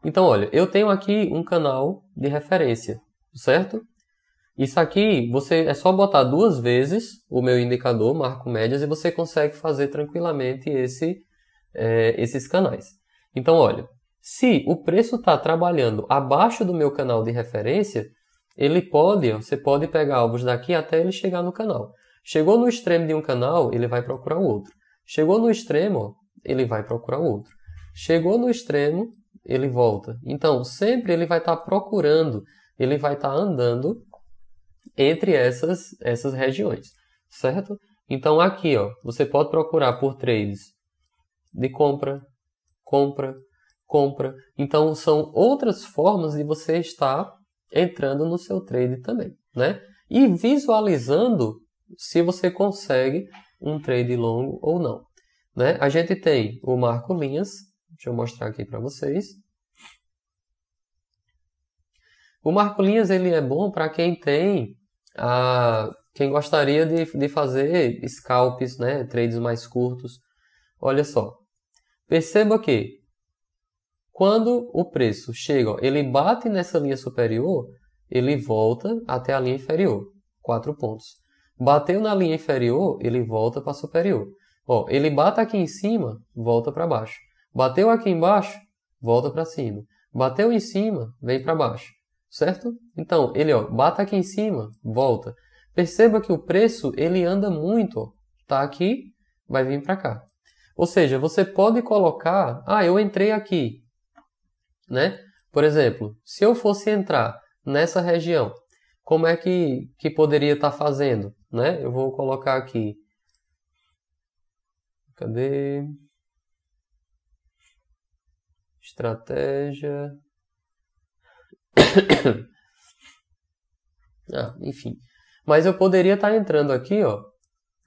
Então, olha, eu tenho aqui um canal de referência, certo? Isso aqui, é só botar 2 vezes o meu indicador, marco médias, e você consegue fazer tranquilamente esses canais. Então, olha, se o preço está trabalhando abaixo do meu canal de referência, você pode pegar alvos daqui até ele chegar no canal. Chegou no extremo de um canal, ele vai procurar o outro. Chegou no extremo, ele vai procurar o outro. Chegou no extremo, ele volta. Então, sempre ele vai estar procurando, ele vai estar andando entre essas regiões, certo? Então, aqui, ó, você pode procurar por trades de compra, compra, compra. Então, são outras formas de você estar entrando no seu trade também, né? E visualizando se você consegue um trade longo ou não, né? A gente tem o marco linhas. Deixa eu mostrar aqui para vocês. O marco linhas ele é bom para quem quem gostaria de fazer scalps, né? Trades mais curtos. Olha só. Perceba que quando o preço chega, ó, ele bate nessa linha superior, ele volta até a linha inferior. 4 pontos. Bateu na linha inferior, ele volta para a superior. Ó, ele bate aqui em cima, volta para baixo. Bateu aqui embaixo, volta para cima. Bateu em cima, vem para baixo. Certo? Então, ele bate aqui em cima, volta. Perceba que o preço ele anda muito. Ó. Tá aqui, vai vir para cá. Ou seja, você pode colocar... eu entrei aqui. Né? Por exemplo, se eu fosse entrar nessa região, como é que poderia estar fazendo? Né? Eu vou colocar aqui. Cadê? Estratégia. Enfim. Mas eu poderia estar entrando aqui, ó,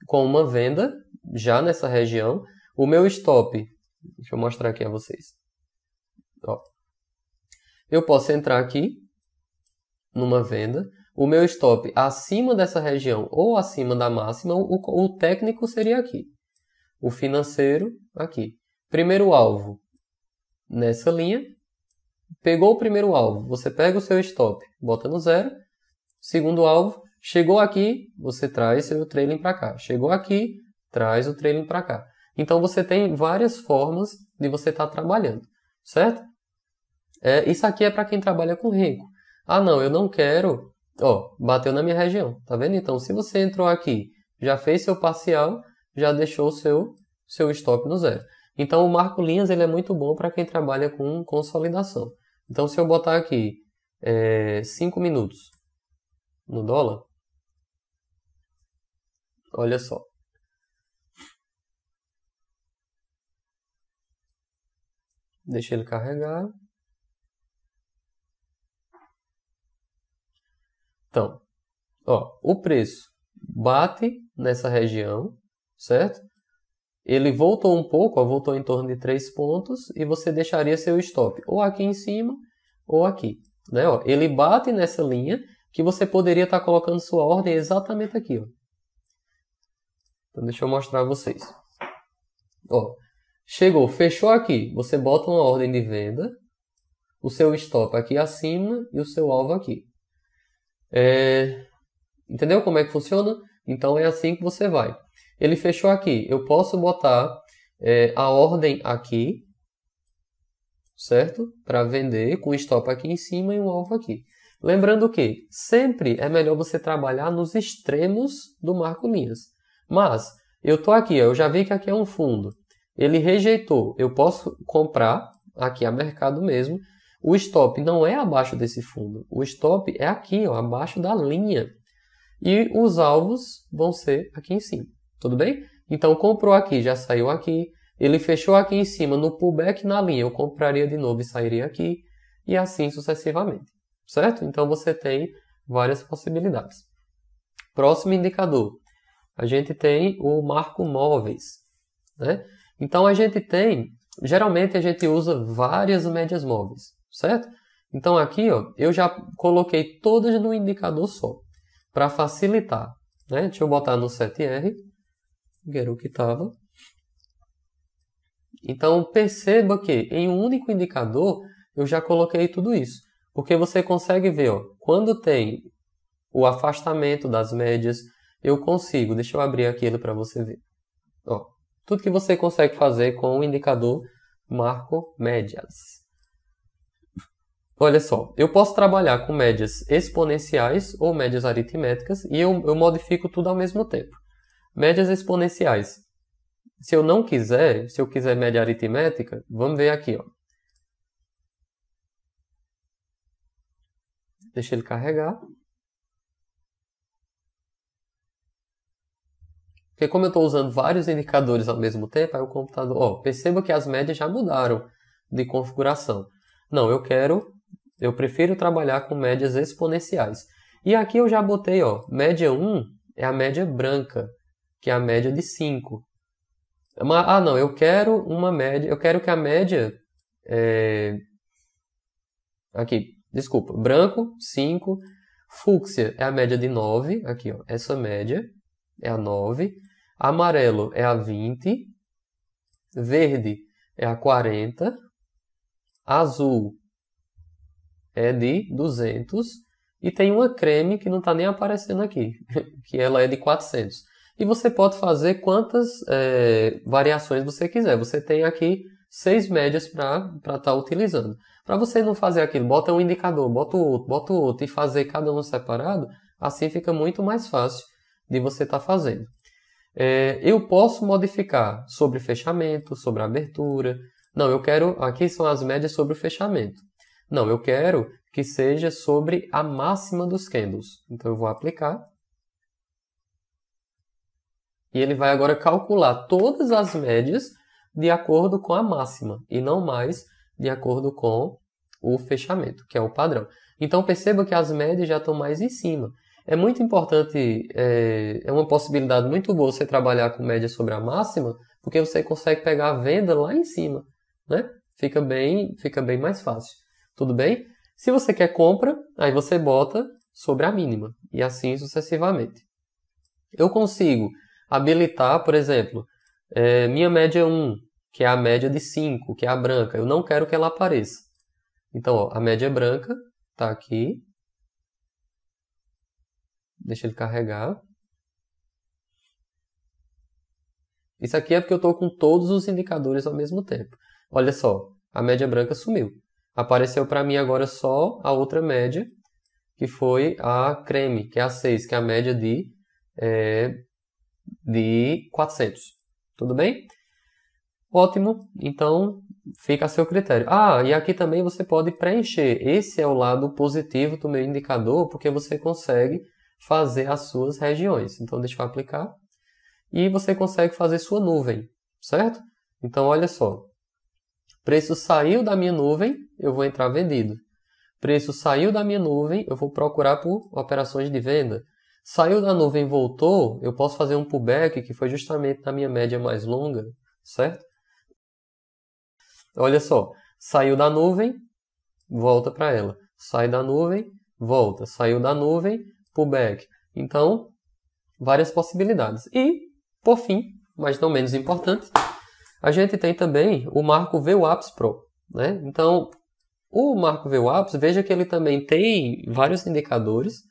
com uma venda já nessa região. O meu stop, deixa eu mostrar aqui a vocês. Ó. Eu posso entrar aqui numa venda. O meu stop acima dessa região ou acima da máxima, o técnico seria aqui. O financeiro aqui. Primeiro alvo nessa linha. Pegou o primeiro alvo, você pega o seu stop, bota no 0. segundo alvo, chegou aqui, você traz seu trailing para cá. Chegou aqui, traz o trailing para cá. Então, você tem várias formas de você estar trabalhando, certo? Isso aqui é para quem trabalha com renko. Ah, não, eu não quero... Ó, bateu na minha região, tá vendo? Então, se você entrou aqui, já fez seu parcial, já deixou seu stop no zero. Então, o marco linhas ele é muito bom para quem trabalha com consolidação. Então, se eu botar aqui 5 minutos no dólar, olha só. Deixa ele carregar. Então, ó, o preço bate nessa região, certo? Ele voltou um pouco, ó, voltou em torno de 3 pontos e você deixaria seu stop ou aqui em cima ou aqui. Né? Ó, ele bate nessa linha que você poderia estar colocando sua ordem exatamente aqui. Ó. Então, deixa eu mostrar a vocês. Ó, chegou, fechou aqui. Você bota uma ordem de venda, o seu stop aqui acima e o seu alvo aqui. Entendeu como é que funciona? Então, é assim que você vai. Ele fechou aqui. Eu posso botar a ordem aqui, certo? Para vender com stop aqui em cima e um alvo aqui. Lembrando que sempre é melhor você trabalhar nos extremos do marco linhas. Mas eu tô aqui, eu já vi que aqui é um fundo. Ele rejeitou. Eu posso comprar aqui a mercado mesmo. O stop não é abaixo desse fundo. O stop é aqui, ó, abaixo da linha. E os alvos vão ser aqui em cima. Tudo bem? Então, comprou aqui, já saiu aqui. Ele fechou aqui em cima, no pullback na linha, eu compraria de novo e sairia aqui. E assim sucessivamente. Certo? Então, você tem várias possibilidades. Próximo indicador. A gente tem o marco móveis. Né? Então, a gente tem... Geralmente, a gente usa várias médias móveis. Certo? Então, aqui, ó, eu já coloquei todas no indicador só. Para facilitar. Né? Deixa eu botar no 7R. Que era o que estava. Então, perceba que em um único indicador eu já coloquei tudo isso. Porque você consegue ver, ó, quando tem o afastamento das médias, eu consigo. Deixa eu abrir aquilo para você ver. Ó, tudo que você consegue fazer com o indicador marco médias. Olha só, eu posso trabalhar com médias exponenciais ou médias aritméticas e eu modifico tudo ao mesmo tempo. Médias exponenciais. Se eu quiser média aritmética, vamos ver aqui, ó. Deixa ele carregar. Porque como eu estou usando vários indicadores ao mesmo tempo, aí o computador... Ó, perceba que as médias já mudaram de configuração. Não, eu prefiro trabalhar com médias exponenciais. E aqui eu já botei, ó, média 1 é a média branca, que é a média de 5. Ah, não, eu quero uma média, eu quero que a média... Aqui, desculpa, branco, 5. Fúcsia é a média de 9, aqui, ó, essa média é a 9. Amarelo é a 20. Verde é a 40. Azul é de 200. E tem uma creme que não está nem aparecendo aqui, que ela é de 400. E você pode fazer quantas variações você quiser. Você tem aqui 6 médias para estar utilizando. Para você não fazer aquilo, bota um indicador, bota o outro e fazer cada um separado, assim fica muito mais fácil de você estar fazendo. Eu posso modificar sobre fechamento, sobre abertura. Não, eu quero... Aqui são as médias sobre o fechamento. Não, eu quero que seja sobre a máxima dos candles. Então, eu vou aplicar. E ele vai agora calcular todas as médias de acordo com a máxima. E não mais de acordo com o fechamento, que é o padrão. Então, perceba que as médias já estão mais em cima. É muito importante, é uma possibilidade muito boa você trabalhar com média sobre a máxima, porque você consegue pegar a venda lá em cima, né? Fica bem mais fácil. Tudo bem? Se você quer compra, aí você bota sobre a mínima, e assim sucessivamente. Eu consigo habilitar, por exemplo, minha média 1, que é a média de 5, que é a branca. Eu não quero que ela apareça. Então, ó, a média branca está aqui. Deixa ele carregar. Isso aqui é porque eu estou com todos os indicadores ao mesmo tempo. Olha só, a média branca sumiu. Apareceu para mim agora só a outra média, que foi a creme, que é a 6, que é a média de 400. Tudo bem? Ótimo, então fica a seu critério. E aqui também você pode preencher. Esse é o lado positivo do meu indicador, porque você consegue fazer as suas regiões. Então deixa eu aplicar. E você consegue fazer sua nuvem, certo? Então olha só. Preço saiu da minha nuvem, eu vou entrar vendido. Preço saiu da minha nuvem, eu vou procurar por operações de venda. Saiu da nuvem, voltou, eu posso fazer um pullback, que foi justamente na minha média mais longa, certo? Olha só, saiu da nuvem, volta para ela. Sai da nuvem, volta. Saiu da nuvem, pullback. Então, várias possibilidades. E, por fim, mas não menos importante, a gente tem também o marco VWAPs Pro, né? Então, o marco VWAPs, veja que ele também tem vários indicadores,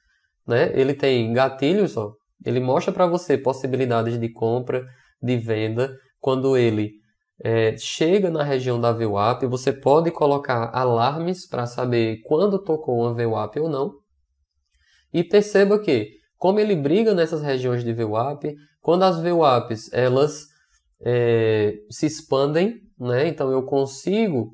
né? Ele tem gatilhos, ó. Ele mostra para você possibilidades de compra, de venda. Quando ele chega na região da VWAP, você pode colocar alarmes para saber quando tocou uma VWAP ou não. E perceba que, como ele briga nessas regiões de VWAP, quando as VWAPs elas se expandem, né? Então eu consigo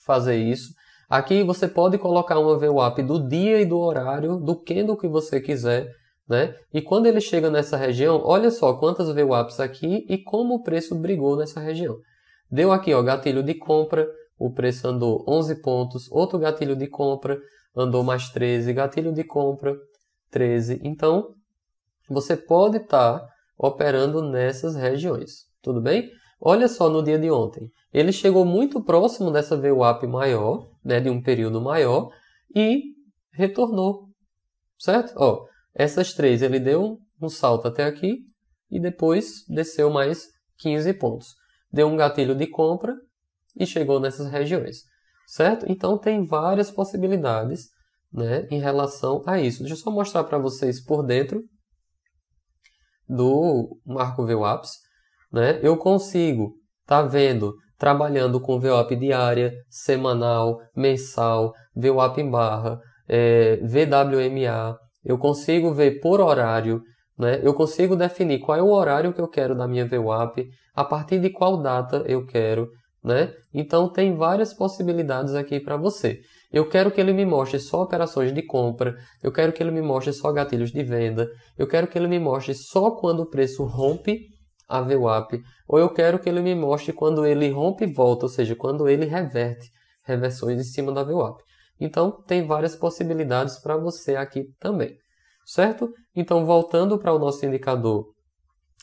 fazer isso. Aqui você pode colocar uma VWAP do dia e do horário, do candle que você quiser, né? E quando ele chega nessa região, olha só quantas VWAPs aqui e como o preço brigou nessa região. Deu aqui, ó, gatilho de compra, o preço andou 11 pontos, outro gatilho de compra, andou mais 13, gatilho de compra, 13. Então, você pode estar operando nessas regiões, tudo bem? Olha só no dia de ontem, ele chegou muito próximo dessa VWAP maior, né, de um período maior, e retornou, certo? Ó, essas três, ele deu um salto até aqui, e depois desceu mais 15 pontos. Deu um gatilho de compra e chegou nessas regiões, certo? Então tem várias possibilidades, né, em relação a isso. Deixa eu só mostrar para vocês por dentro do marco VWAPs, né? Eu consigo vendo, trabalhando com VWAP diária, semanal, mensal, VWAP em barra, VWMA. Eu consigo ver por horário, né? Eu consigo definir qual é o horário que eu quero da minha VWAP, a partir de qual data eu quero, né? Então tem várias possibilidades aqui para você. Eu quero que ele me mostre só operações de compra, eu quero que ele me mostre só gatilhos de venda, eu quero que ele me mostre só quando o preço rompe a VWAP, ou eu quero que ele me mostre quando ele rompe e volta, ou seja, quando ele reverte, reversões em cima da VWAP. Então tem várias possibilidades para você aqui também, certo? Então voltando para o nosso indicador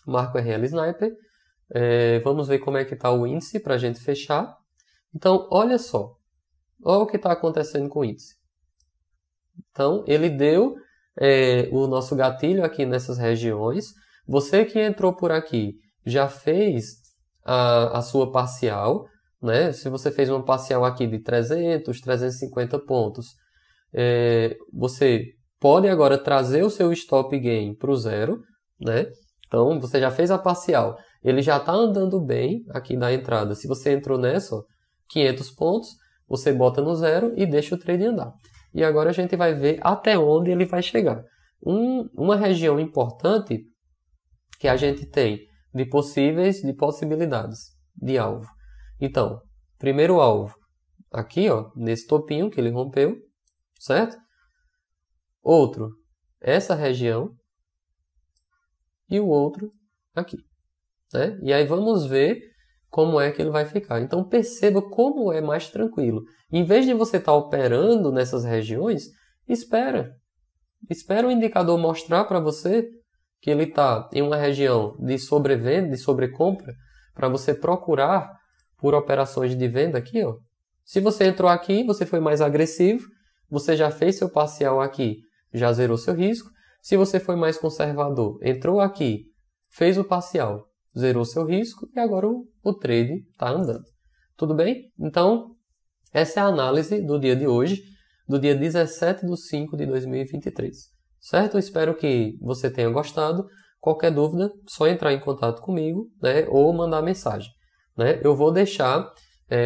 Marco RL Sniper, vamos ver como é que está o índice para a gente fechar. Então olha só, olha o que está acontecendo com o índice. Então ele deu o nosso gatilho aqui nessas regiões. Você que entrou por aqui já fez a sua parcial, né? Se você fez uma parcial aqui de 300, 350 pontos, você pode agora trazer o seu stop gain para o zero, né? Então, você já fez a parcial. Ele já está andando bem aqui na entrada. Se você entrou nessa, ó, 500 pontos, você bota no zero e deixa o trade andar. E agora a gente vai ver até onde ele vai chegar. Uma região importante que a gente tem de possibilidades de alvo. Então, primeiro alvo, aqui, ó, nesse topinho que ele rompeu, certo? Outro, essa região, e o outro aqui, né? E aí vamos ver como é que ele vai ficar. Então perceba como é mais tranquilo. Em vez de você estar operando nessas regiões, espera o indicador mostrar para você que ele está em uma região de sobrevenda, de sobrecompra, para você procurar por operações de venda aqui, ó. Se você entrou aqui, você foi mais agressivo, você já fez seu parcial aqui, já zerou seu risco. Se você foi mais conservador, entrou aqui, fez o parcial, zerou seu risco e agora o trade está andando. Tudo bem? Então, essa é a análise do dia de hoje, do dia 17/5/2023. certo? Eu espero que você tenha gostado. Qualquer dúvida, só entrar em contato comigo, né, ou mandar mensagem, né? Eu vou deixar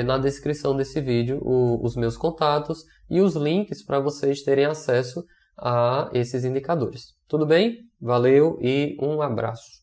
na descrição desse vídeo os meus contatos e os links para vocês terem acesso a esses indicadores. Tudo bem? Valeu e um abraço.